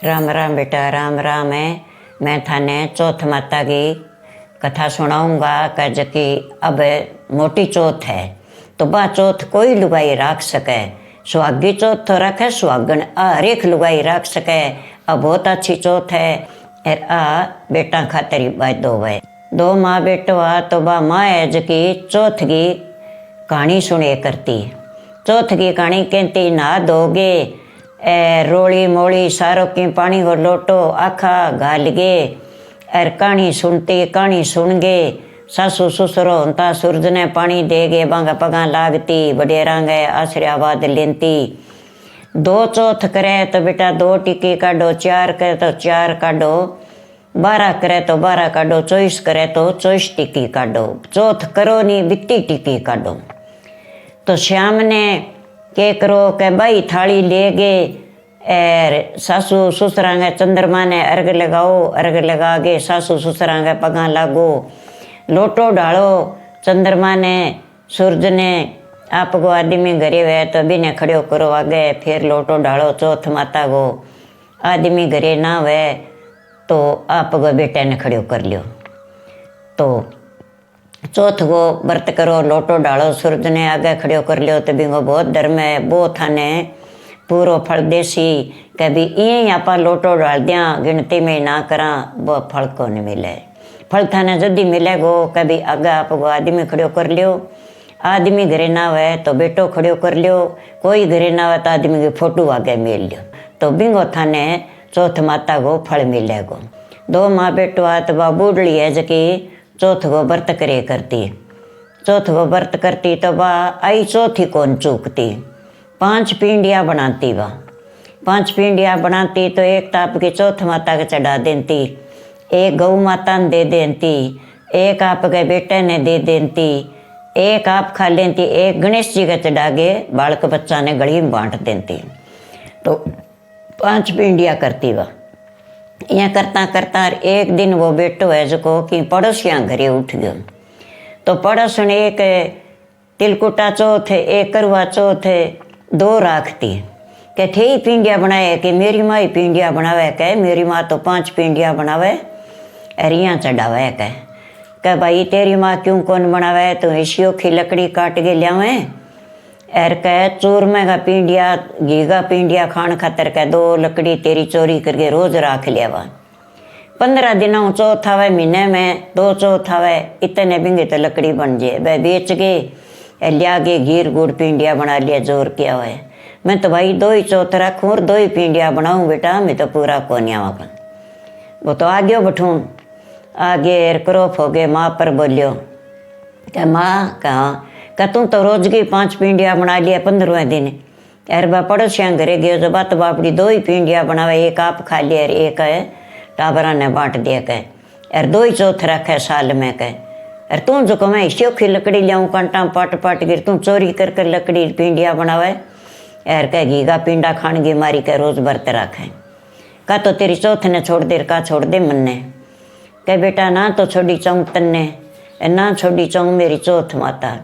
राम राम बेटा, राम राम है। मैं थाने चौथ माता की कथा सुनाऊंगा कि अब मोटी चौथ है तो बा चौथ कोई लुगाई रख सके। सुहागी चौथ तो रखे सुहागन हर एक लुगाई रख सके। अब बहुत अच्छी चौथ है। और बेटा खातर दो है, दो माँ बेटो तो बा माँ है जकी चौथ की कहानी सुने करती। चौथ की कहानी कहती नहा धोगे रोली मोली सारों की पानी को लोटो आखा घाल गे और कहानी सुनती कहानी सुन गे। सासू ससुरो होता सूरज ने पानी दे गे बांगा पगा लागती बडेरा गए आश्रयाबाद लेती। दो चौथ करे तो बेटा दो टिक्की काटो, चार करे तो चार काटो, 12 करे तो 12 काटो, 24 करे तो 24 टिक्की काटो। चौथ करो नहीं बित्ती टिक्की काटो। तो श्याम ने के करो के भाई थाली ले गए और सासू ससुरांगे चंद्रमा ने अर्घ लगाओ, अर्घ लगा के सासू ससुरांगे पगा लागो, लोटो डालो। चंद्रमा ने सूरज ने आपको आदमी घरे हुए तो भी ने खड़ो करो आगे, फिर लोटो डालो। चौथ माता को आदमी घरे ना हुए तो आपको बेटे ने खड़ो कर लियो। तो चौथ को व्रत करो, लोटो डालो, सूरज ने आगे खड़ो कर लियो तो बिंगो बहुत धर्म है। वो थाने पूरो फल देसी कभी ये आप लोटो डाल दिया गिनती में ना करा वो फल को नहीं मिले। फल थाने जल्दी मिलेगो। कभी आगे आपको आदमी खड़ो कर लियो, आदमी घरे ना हुए तो बेटो खड़ो कर लियो, कोई घरे ना हुए तो आदमी की फोटो आगे मिल लियो तो बिंगो थाने चौथ माता को फल मिलेगो। दो माँ बेटो आ तो बा बूढ़ी है जकी चौथ को व्रत करे करती। चौथ को व्रत करती तो बा आई चौथी कौन चूकती। 5 पिंडिया बनाती बा, 5 पिंडिया बनाती तो एक ताप की चौथ माता के चढ़ा देती, एक गौ माता ने दे देती, एक आपके बेटे ने दे देती, एक आप खा लेती, एक गणेश जी के चढ़ा के बालक बच्चा ने गली में बांट देती। तो 5 पिंडिया करती बा। यह करता करता एक दिन वो बेटो है जो कि पड़ोसियाँ घरे उठ गयो। तो पड़ोस ने एक तिलकुटा चौथ है, एक करवा चौथ है, 2 राखती के थे पिंडिया बनाए कि मेरी माँ ही पिंडिया बनावे कहे, मेरी माँ तो 5 पिंडिया बनावे और यहाँ चढ़ावे कहे भाई तेरी माँ क्यों कौन बनावे। तो इसियो की लकड़ी काट के लियावे और कह चूरमे का पिंडिया घी का पिंडिया खान खातर कह 2 लकड़ी तेरी चोरी करके रोज राख लियावा। 15 दिनों चौथ आवे, महीने में 2 चौथ आवे, इतने बिंगे तो लकड़ी बन जाए। वह बेच के लिया के घीर गुड़ पिंडिया बना लिया जोर किया हुआ है। मैं तो भाई 2 ही चौथ रखूँ और 2 ही पिंडिया बनाऊँ बेटा, मैं तो पूरा कौन आवा। वो तो आगे बठूँ आगे क्रोफ हो गए माँ पर बोलियो क्या माँ कहाँ तू तो रोज की 5 पिंडिया बना लिया 15वें दिन। यार बा पड़ोसियाँ घरे गयो जो बात बापड़ी 2 ही पिंडिया बनावे, एक आप खा लिया और एक है टाबरा ने बांट दिया कह। यार 2 ही चौथ रखे साल में कह। यार तू जो को मैं शोखी लकड़ी लियाऊँ कांटा पाट पाट गिर तू चोरी कर कर लकड़ी पिंडिया बनावे। यार कह घी का पिंडा खान की मारी कह रोज व्रत रखे। का तो तेरी चौथ ने छोड़ दे, का छोड़ दे मन्ने। कह बेटा ना तो छोड़ी चाऊँ तन्ने, ना छोड़ी चाऊँ मेरी चौथ माता।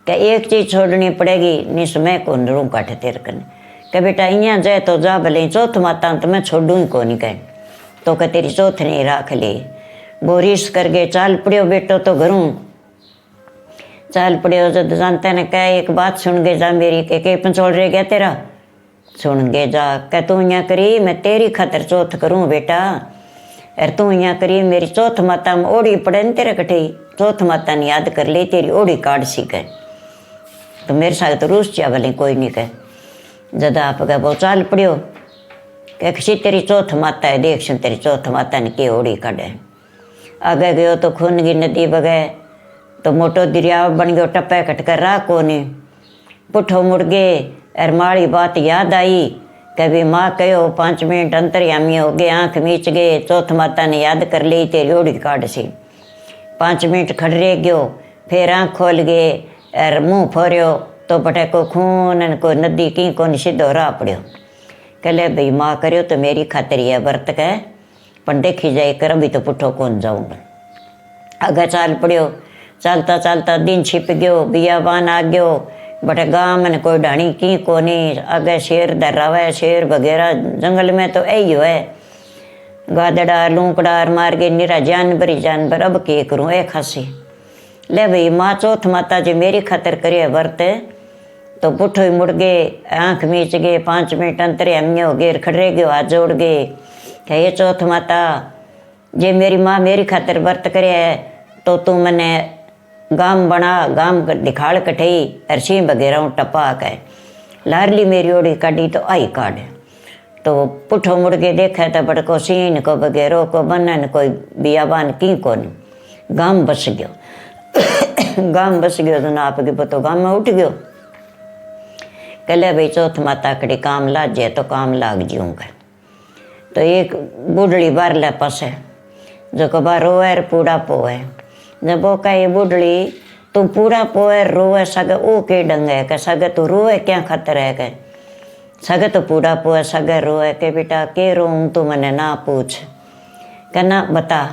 क्या एक चीज़ छोड़नी पड़ेगी निस मैं कौन रू काटे तेरे कने। क्या बेटा यहाँ जाए तो जा भले, चौथ माता तो मैं छोड़ूँ ही को नहीं कह। तो क्या तेरी चौथ नहीं राख ली। बोरिश करके चाल पड़ियो बेटो तो घरों चाल पड़ियो। जब जानते ने कह एक बात सुन के जा मेरी के पंचोल रह गया तेरा, सुन के जा। क्या तू यहाँ करी मैं तेरी खातर चौथ करूँ बेटा, और तू यहाँ करी मेरी चौथ माता में ओढ़ी पड़े न तेरे कटे चौथ माता ने याद कर ले तेरी ओढ़ी काट सी कह। तो मेरे साथ तो रूस चा भले कोई नहीं कह। जद आप कह वो चाल पड़ियो कह किसी तेरी चौथ माता है देख सुन तेरी चौथ माता ने के ओढ़ी काटे। आगे गयो तो खून की नदी बगे तो मोटो दरिया बन गयो, टप्पे कटकर राह को नहीं पुठो मुड़ गए। और माड़ी बात याद आई कभी माँ कहो 5 मिनट अंतर्यामी हो गए, आँख मीच गए, चौथ माता ने याद कर ली तेरी ओढ़ी काट सी। 5 मिनट खड़े गयो, फिर आँख खोल गए और मुँह फोरियो तो बटे को खून को नदी की को सीधो राह पड़ियो। कहले भाई माँ करियो तो मेरी खातिर यह व्रत कह, पर देखी जाए कर अभी तो पुठो कौन जाऊँगा। आगे चाल पड़ियो, चलता चलता दिन छिप गयो, बियाबान आ गयो। बटे गाँव में कोई ढाणी की कोनी, आगे शेर दर्रावे शेर वगैरह जंगल में तो यही है। गादड़ा लूकड़ार मार के निरा जानवर ही जानवर, अब के करूँ ए खासी। ले भाई माँ चौथ माता जी मेरी खातर करे वर्त, तो पुठो ही मुड़ गए, आँख मीच गए, 5 मिनट अंतरे हमने हो गए, खड़े गए, हाथ जोड़ गए कि ये चौथ माता जे मेरी माँ मेरी खातर वर्त करे है, तो तू मने गाम बना, गाम दिखाड़ कठई और सिंह वगैरह टपा के लारली मेरी ओड़ी काटी तो आई काट। तो पुठो मुड़ के देखा तो बड़को सीन को वगैरह को बनन कोई बियाबान की कोनी, गाम बस गयो। गाम बस गयो तो नाप के पतो गाम में उठ गयो। कहले भाई चौथ माता कड़ी काम लाग जाए तो काम लाग जाऊंगा। तो एक बुढ़ड़ी बार ले पास है जो कबा रोए पूरा पोए, जब वो कहे बुढ़ड़ी तुम पूरा पोए रोए सगे ओ के डंगे के सगे तू रोए क्या खतर है के सगे तो पूरा पोए सगे रोए के बेटा के रोऊं तू मने ना पूछ के ना बता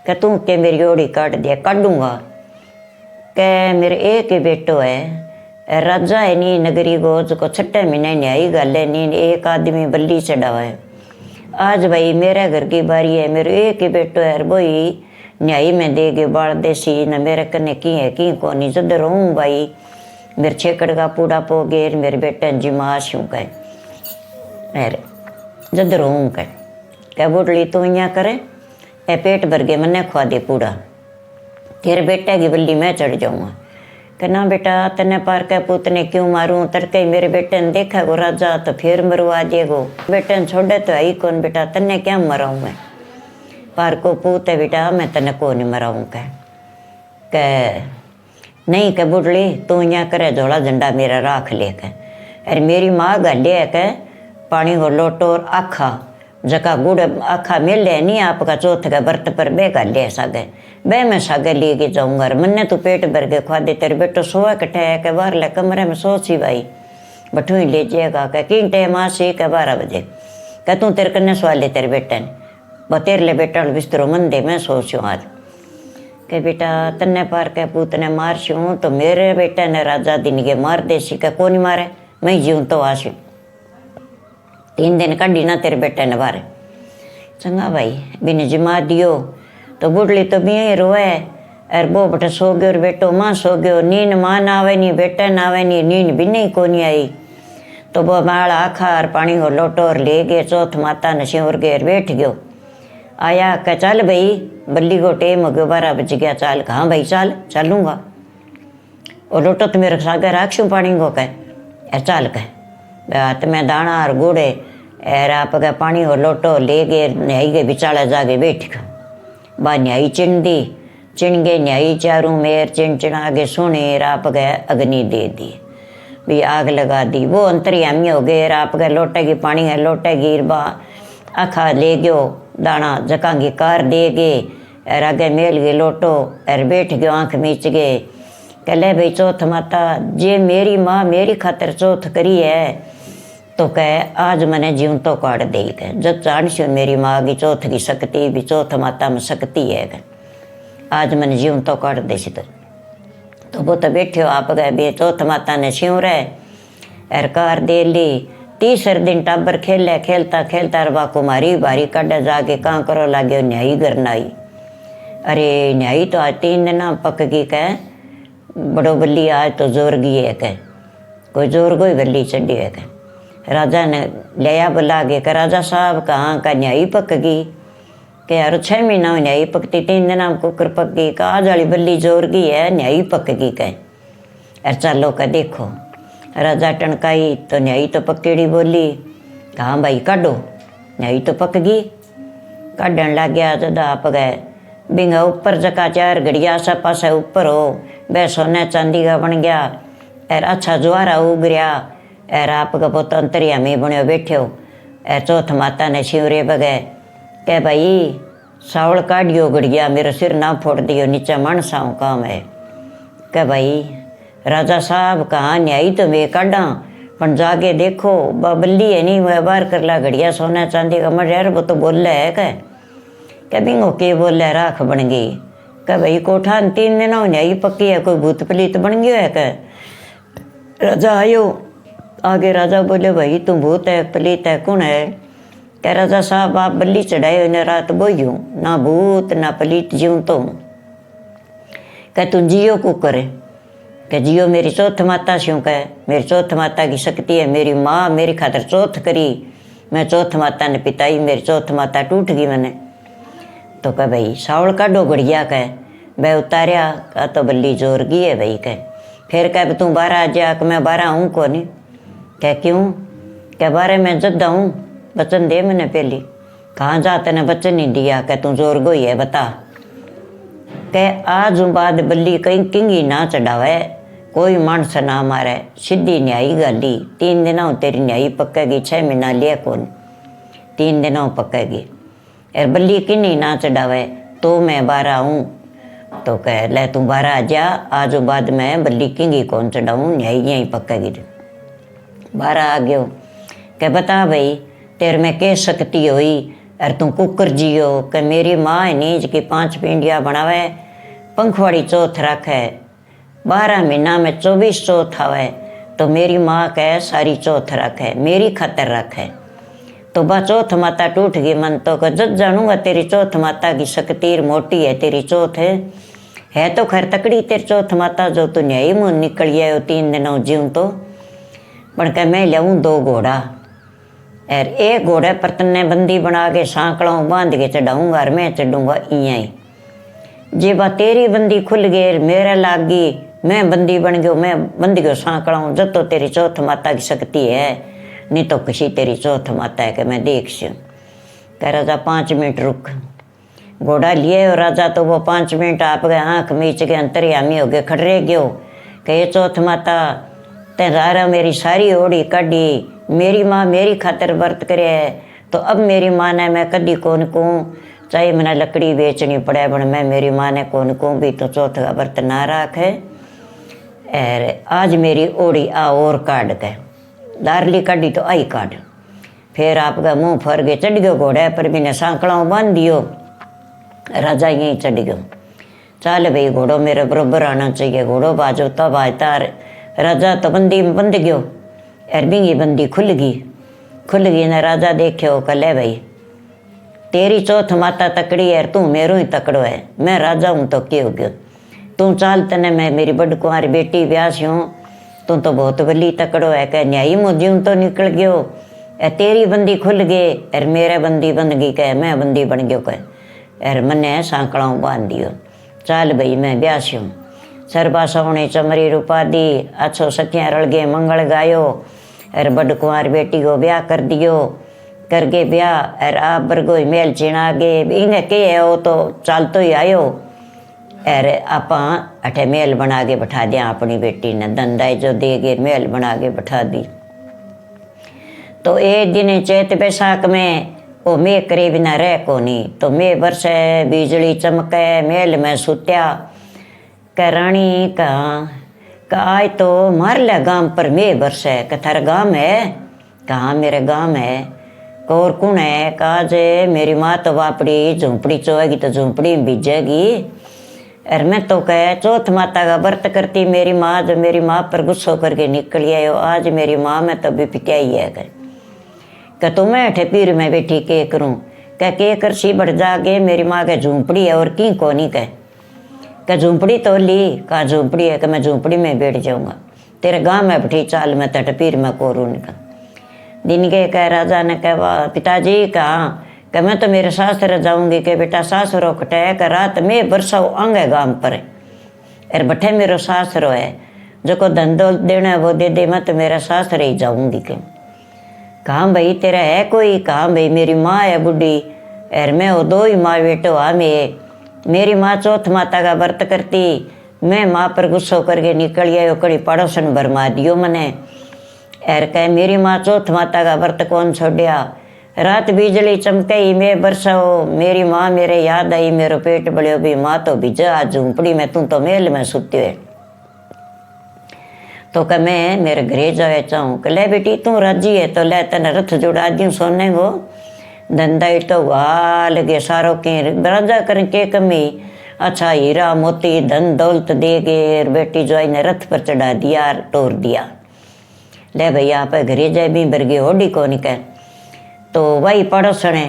के तू के मेरी ओड़ी काट दिया काटूंगा के मेरे एक ही बेटो है राजा है नी नगरी गोज को 6 महीने न्यायी गल है नी एक आदमी बल्ली चढ़ावा है। आज भाई मेरे घर की बारी है, मेरे एक ही बेटो है वही न्यायी में देगे बाल देसी न मेरे कने की है की कोनी जद रहूँ भाई मेरे छेकड़ का पूरा पो गेर मेरे बेटे जिमाश हूँ कह अरे जद रहूँ कह बुढ़ली तू यहाँ करे ए पेट भर गए मन्ने खुआ दे पूरा तेरे बेटे की बल्ली मैं चढ़ जाऊँगा। कहना बेटा तने पार के पुत ने क्यों मारूं, तड़के मेरे बेटे ने देखा गो राजा तो फिर मरवा देगो, बेटे ने छोड़े तो आई कौन बेटा तने क्या मराऊं मैं, पार को पूत है बेटा मैं तने को नहीं मराऊं कह नहीं कह बुढ़ली तू यहाँ करे झोला झंडा मेरा राख ले कह। अरे मेरी माँ गले कह पानी हो लोटो और आखा जका गुड़ आखा मिले नहीं आपका चौथ का व्रत पर बे गले सागे बे मैं सागे लेके जाऊंगा। मन्ने तू पेट भर के खुआ दे तेरे बेटो सोए कटे है के बाहर ले कमरे में सोची भाई बठू ही ले जाएगा कह किन टाइम आसी के 12 बजे कह तू तेरे कन्ने सवा ले तेरे बेटे ने ब तेरे ले बेटा बिस्तरो मन दे मैं सोचूँ आज के बेटा तन्ने पार के पूत ने मार छूँ तो मेरे बेटे ने राजा दिन के मार दे सी के को नहीं मारे मैं जीऊँ तो आशू 3 दिन कड़ी ना तेरे बेटे ने बारे चंगा भाई बिन जिमा दियो। तो बुढ़ली तो भी रोए अरे वो बटे सो गयो और बेटो माँ सो गयो, नींद माँ ना आवे नहीं बेटा ना आवे नहीं नींद भी नहीं को नहीं आई। तो वो माल आखा और पानी को लोटो और ले गए चौथ माता ने सिंवर गए बैठ गयो। आया कह चल भाई बल्ली को टेम हो गयो 12 बज गया चल हाँ भाई चल चलूँगा और लोटो तो मेरे सागे राखशू पानी को कह चल कह हाथ में दाना और गुड़े एर आप का पानी और लोटो ले गए न्याई के बिचाला जाके बैठ गए बा न्याई चिन दी चिन गए न्याई चारों मेर चिन चिना के सुने आप गए अग्नि दे दी भी आग लगा दी। वो अंतर्यामी हो गए आप गए लोटेगी पानी है लोटेगी बा आखा ले गयो दाना जकांगी कार दे गए और आगे मेल गए लोटो और बैठ गयो आँख मीच गए कहले भाई चौथ माता जे मेरी माँ मेरी खातर चौथ करी है तो कह आज मैंने जीव तो काट दे कह जब जानसी मेरी माँ की चौथ की शक्ति भी चौथ माता में शक्ति है कह आज मैंने जीव तो काट दे सी तो वो तो बैठे हो आप गए भी चौथ माता ने सिंह रहे और कार दे ली। 3 दिन टाबर खेले खेलता खेलता रवा कुमारी बारी काटे जाके कहाँ करो लागे न्यायी करना आई। अरे न्यायी तो आज 3 दिन पक गई कह बड़ो बल्ली आज तो जोर गई है कह कोई जोर कोई बल्ली चढ़ी है कह। राजा ने लिया बुला के कह राजा साहब कहाँ का न्यायी पक गई कि यार 6 महीना न्यायी पकती 3 दिन कुकर पक गई का आज वाली बल्ली जोर गई है न्यायी पक गई कह। अरे चलो कह देखो राजा टणकाई तो न्यायी तो पकेड़ी बोली हाँ भाई काटो न्यायी तो पक गई काटन लग गया जब आप गए बिंगा ऊपर जका 4 घड़िया आसा पासा ऊपर हो वह सोने चांदी का बन गया और अच्छा जुआरा उग गया और आपका पुत अंतरियामी बनो बैठे हो। चौथ माता ने शिवरे बगे कह भाई सावल काटियो गड़िया मेरा सिर ना फोड़ दियो नीचे मानसाओं काम है कह भाई राजा साहब कहाँ न्यायी तो मैं काटा पर जाके देखो बल्ली है नहीं वह बाहर कर ला घड़िया सोना चांदी का मर यार वो तो बोल रहा है कह बिंगो के बोल रहा राख बन गई कह भाई कोठा 3 दिन न्यायी पक्की है कोई भूत पलीत बन गयो है कह। राजा आयो आगे राजा बोले भाई तू भूत है पलीत है कौन है कह राजा साहब आप बल्ली चढ़ाए हुए रात बोइयो ना भूत ना पलीत जीव तो कह तू जियो को करे कह जियो मेरी चौथ माता स्यों कह मेरी चौथ माता की शक्ति है मेरी माँ मेरी खातर चौथ करी मैं चौथ माता ने पिताई मेरी चौथ माता टूट गई मैंने तो कह भाई सावल काढ़ो घड़िया कह वह उतारिया का तो बल्ली जोर गई है भाई कह फिर कह तू 12 आ जा मैं 12 हूँ को नहीं कह क्यों कह 12 मैं जद्दा हूँ बचन दे मैंने पहली कहाँ जा तेने बचन नहीं दिया कह तू जोर गोई है बता कह आज बाद बल्ली कहीं किंगी ना चढ़ावे कोई मानस ना मारे सीधी न्यायी गाली 3 दिनों तेरी न्यायी पक्केगी 6 महीना लिया कौन 3 दिनों पक्केगी और बल्ली किन्नी ना चढ़ावे तो मैं 12 हूँ तो कह ले तू 12 आ जा आज बाद मैं बल्ली किंगी कौन चढ़ाऊँ न्यायी यहीं पक्केगी 12 आ गयो कह बता भाई तेरे में के शक्ति हुई और तू कुकर जियो कि मेरी माँ है नीज की 5 पिंडिया बनावे पंखवाड़ी चौथ रखे 12 महीना में 24 चौथ आवे तो मेरी माँ कह सारी चौथ रखे मेरी खातर रखे तो बा चौथ माता टूट गई मन तो जज जानूंगा तेरी चौथ माता की शक्ति मोटी है तेरी चौथ है तो खैर तकड़ी तेरी चौथ माता जो तू न्यायी मुँह निकल गया हो 3 दिनों जीव तो पर कह मैं लाऊं 2 घोड़ा और एक घोड़े पर तन्ने बंदी बना के सांकड़ों बांध के चढ़ाऊंगा और मैं चढ़ूंगा इं ही जे बा तेरी बंदी खुल गई मेरे लाग गई मैं बंदी बन गयो मैं बंद गयो सांकड़ों जब तो तेरी चौथ माता की शक्ति है नहीं तो किसी तेरी चौथ माता है कि मैं देख सकूँ कह राजा 5 मिनट रुक घोड़ा लिए और राजा तो वो 5 मिनट आप गए आँख मीच के अंतर्यामी हो गए खड़े गयो कि ये चौथ माता ते रारा मेरी सारी ओढ़ी काढ़ी मेरी माँ मेरी खातर व्रत करे है तो अब मेरी माँ ने मैं कदी कौन कहूँ चाहे मैंने लकड़ी बेचनी पड़े बन मैं मेरी माँ ने कौन कहूँ भी तो चौथ का व्रत ना रखे और आज मेरी ओढ़ी आ और काट के दारली काढ़ी तो आई काट फिर आपका मुँह फर गए चढ़ गयो घोड़े पर भी ने सांकड़ों बांध दियो राजा यहीं चढ़ गयो चल भाई घोड़ो मेरे बरोबर आना चाहिए घोड़ो बाजो तब आज तार राजा तो बंदी में बंद गयो और बिंगी बंदी खुल गई ने राजा देखो कले भाई तेरी चौथ माता तकड़ी है तू मेरो ही तकड़ो है मैं राजा हूँ तो क्या हो गयो तू चाल तने मैं मेरी बड़ कुंवारी बेटी ब्यास हूँ तू तो बहुत बली तकड़ो है कह न्यायी मुझे तो निकल गयो तेरी बंदी खुल गई और मेरे बंदी बन गई कह मैं बंदी बन गयो कह और मने सांकड़ों बांध दियो चाल भाई मैं ब्यास हूँ सरबा सोनी चमरी रूपा दी अच्छो सखियाँ रल गए मंगल गायो और बड़ कुंवार बेटी को ब्याह कर दियो करके ब्याह और आप बरगोई मेल चिना गए इन्हें के है वो तो चालतो ही आयो और आप अठे मेल बना के बैठा दिया अपनी बेटी ने धंधाई जो दे गए मेल बना के बैठा दी तो एक दिन चैत बैसाख में वो मैं करे बिना रह को नहीं तो मैं बरसे बिजली चमके मेल में सुत्या रानी का आज तो मार लिया गांव पर मैं बरसे का थारा गांव है कहाँ मेरे गांव है कौर कौन है कहा जे मेरी माँ तो वापड़ी झोंपड़ी चोएगी तो झोंपड़ी में बीजेगी और मैं तो कह चौथ माता का व्रत करती मेरी माँ जो मेरी माँ पर गुस्सा करके निकल आयो आज मेरी माँ में तो भी पिटाई है कह तो मैं अठे पीर में बैठी के करूँ कह के कर सी बढ़ जागे मेरी माँ के झोंपड़ी है और की को नहीं कह झोंपड़ी तो ली कहा झोंपड़ी है कि मैं झोंपड़ी में बैठ जाऊँगा तेरे गांव में बैठी चाल मैं तट पीर में कोरू निकल दिन के कह राजा ने कहा पिताजी कहाँ कि मैं तो मेरे सासुर जाऊँगी कि बेटा सासुरो कटे कि रात में बरसाओ आंगे गांव पर और बठे मेरे सासुरो है जो को धंधो देना है वो दे दे मैं तो मेरा सासुर ही जाऊँगी कि कहाँ भाई तेरा है कोई कहाँ भाई मेरी माँ है बुढ़ी और मैं वो 2 ही माँ बेटो आ मेरी माँ चौथ माता का व्रत करती मैं माँ पर गुस्सा करके निकल गया कड़ी पड़ोसन भरमा दियो मने और कह मेरी माँ चौथ माता का व्रत कौन छोड़िया रात बिजली चमके ही मैं बरसाओ मेरी माँ मेरे याद आई मेरो पेट बढ़ियो भी माँ तो भिजा आज झूंपड़ी में तू तो मेल में सुती है तो कह मैं मेरे घरे जाए चाहूँ कि ले बेटी तू राजी है तो ले तेने रथ जुड़ा दूँ सोने को धंधा तो वाल के सारो के राजा कर के कमी अच्छा हीरा मोती धन दौलत दे गए बेटी जो ने रथ पर चढ़ा दिया तोड़ दिया ले भैया आप घरे जाए भी बरगे होडी को नहीं कह तो वही पड़ोसन है,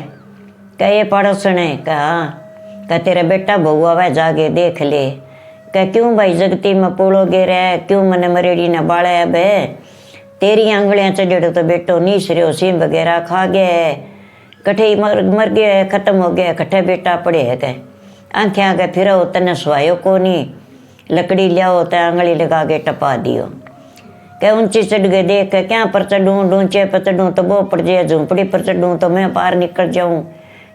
कह ये पड़ोसन है, कहा तेरा बेटा बहू आवे जाके देख ले। कह क्यों भाई जगती में पोलो गिर है, क्यों मने मरेड़ी ने बाले अब तेरी आंगलियां चढ़ो तो बेटो नीस रहो, सीम वगैरह खा गया है, कठे मर गया है, खत्म हो गया, कठे बेटा पड़े है। कह आंखें आगे फिरो तने सुहायो को नहीं, लकड़ी लियाओ तो आंगली लगा के टपा दियो। कह ऊंची चढ़ गए, देख के क्या पर चढ़ूँ, ढूंचे पर चढ़ूँ तो वो पड़ जाए, झूंपड़ी पर चढ़ूँ तो मैं पार निकल जाऊँ,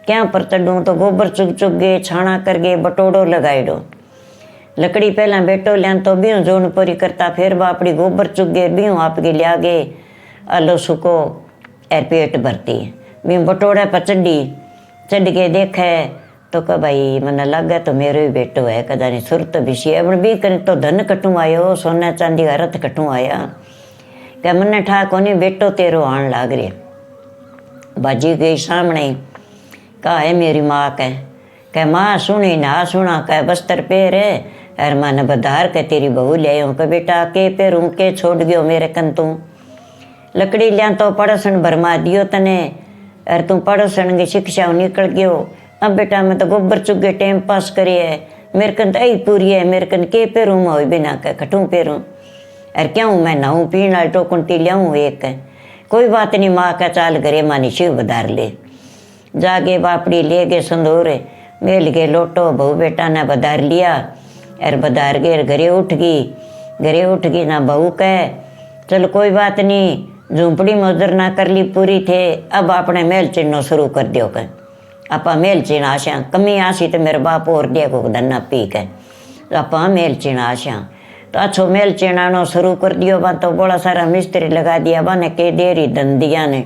क्या पर चढ़ूँ तो गोबर चुग चुग गए, छाना कर गए, बटोड़ो लगाई दो। लकड़ी पहला बेटो लिया तो बीहू जोन पूरी करता, फिर बापड़ी गोबर चुग गए, बीहू आपके लिया गए, आलो सुको एर पेट भरती। बीहू बटोड़े पर चढ़ के देखे तो कह भाई मने लगे तो मेरो ही बेटो है, कदा नहीं सुरत भी अब भी कर तो धन कटू आयो, सोना चांदी का रथ कटू आया। क्या मने ठा कोनी बेटो तेरो आन लाग रे। बाजी गई सामने, कहा है मेरी माँ कह माँ सुनी ना सुना, कह बस्तर पेर है अर मन बधार के तेरी बहू ले आऊँ। कह बेटा के पेरूँ के छोड़ गयो मेरे कन तू, लकड़ी लिया तो पड़ोसन भरमा दियो तने, अर तू पड़ोसन की शिक्षा निकल गयो। अब बेटा मैं तो गोबर चुगे टाइम पास करी है, मेरे कन तो यही पूरी है, मेरे कन के पेरूँ मैं हो बिना कह खटूँ पेरूँ, अरे क्या हूँ मैं नहाऊँ पीण वाली टोकनटी लियाऊँ एक। कोई बात नहीं माँ का चाल करे, मानी शिव बधार ले। जागे बापड़ी ले गए संदूर, मेल गए लोटो, बहू बेटा ने बधार लिया, अरे बधार गए घरे उठ गई ना बहू कह चल कोई बात नहीं, झूंपड़ी मजदूर ना कर ली पूरी थे, अब आपने मेल चिन्नो शुरू कर दियो। कह आपा मेल चिन आशा, कमी आसी तो मेरे बाप और दिया को धन्ना पी के आपा मेल चिन आशा, तो अच्छो मेल चिनानो शुरू कर दियो। बा तो बड़ा सारा मिस्त्री लगा दिया, बा ने के देरी धन दिया ने,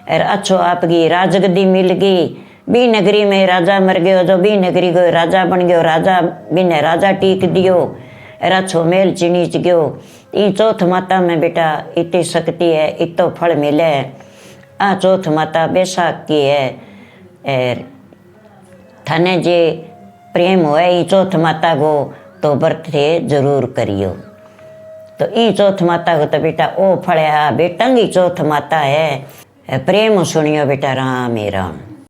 और अच्छो आपकी राजगद्दी मिल गई। बी नगरी में राजा मर गयो, जो बी नगरी गयो राजा बन गयो, राजा बिने राजा टीक दियो, और अच्छो मेल चिनीच गयो। ई चौथ माता में बेटा इतनी शक्ति है, इतो फल मिले। आ चौथ माता बैसाख की है, और थाने जे प्रेम होए ई चौथ माता को तो व्रत थे जरूर करियो। तो ई चौथ माता को तो बेटा ओ फल है, बेटंगी चौथ माता है, प्रेम सुनियो बेटा राम ही राम।